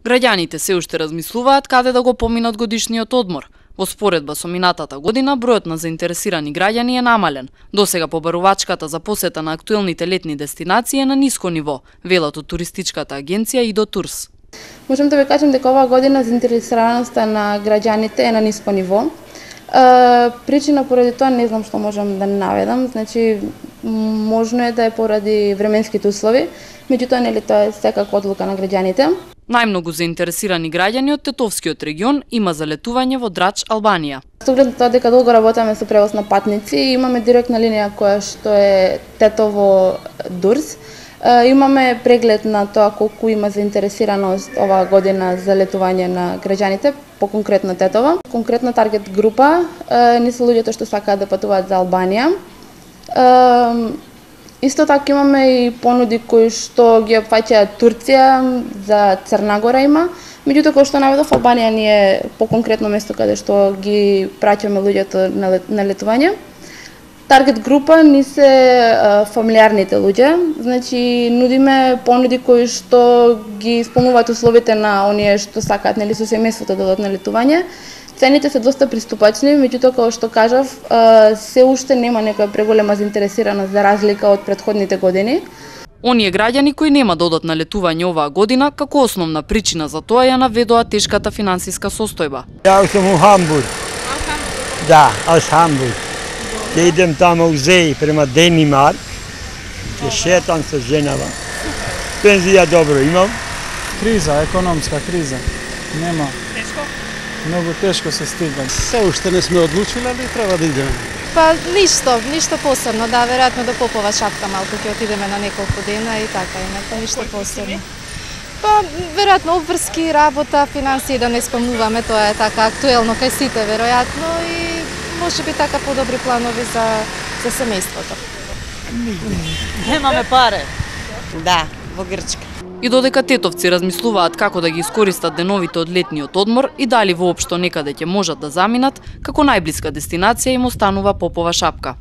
Граѓаните се уште размислуваат каде да го поминат годишниот одмор. Во споредба со минатата година, бројот на заинтересирани граѓани е намален. Досега побарувачката за посета на актуелните летни дестинации е на ниско ниво, велат од туристичката агенција Идо Турс. Можам да ви кажем дека оваа година заинтересираноста на граѓаните е на ниско ниво. Причина поради тоа не знам што можам да наведам, значи можно е да е поради временските услови, меѓутоа нели тоа е секако одлука на граѓаните. Најмногу заинтересирани граѓани од Тетовскиот регион има за летување во Драч, Албанија. Со оглед на тоа дека долго работаме со превоз на патници, имаме директна линија која што е Тетово Дурс. Имаме преглед на тоа колку има заинтересираност оваа година за летување на граѓаните по конкретно Тетово. Конкретна таргет група не се луѓето што сакаат да патуваат за Албанија. Исто така имаме и понуди кои што ги опфаќаат Турција, за Црна Гора има. Меѓутоа, кој што наведов, Албанија ни е по конкретно место каде што ги праќаме луѓето на летување. Таргет група ни се фамилиарните луѓе, значи нудиме понуди кои што ги исполнуваат условите на оние што сакаат нели со семејството да одат на летување. Цените се доста приступачни, меѓутоа како што кажав, се уште нема некоја преголема заинтересираност за разлика од претходните години. Оние граѓани кои нема да одат на летување оваа година, како основна причина за тоа ја наведоа тешката финансиска состојба. Ја сум у Хамбург. Да, аз Хамбург. Ќе идем тамо у Зеј према Денимарк. Ќе шетам со женава. Пензија добро имам. Криза, економска криза. Нема. Тешко? Многу тешко се стига. Се уште не сме одлучили, али треба да идеме. Па ништо посебно, да, веројатно до Попова шапка малку ќе отидеме на неколку дена и така, инаку ништо посебно. Па веројатно обврски, работа, финансии да не спомнуваме, тоа е така актуелно кај сите веројатно и можеби така подобри планови за семејството. Немаме паре. Да, во Грчка. И додека тетовци размислуваат како да ги искористат деновите од летниот одмор и дали воопшто некаде ќе можат да заминат, како најблиска дестинација им останува Попова шапка.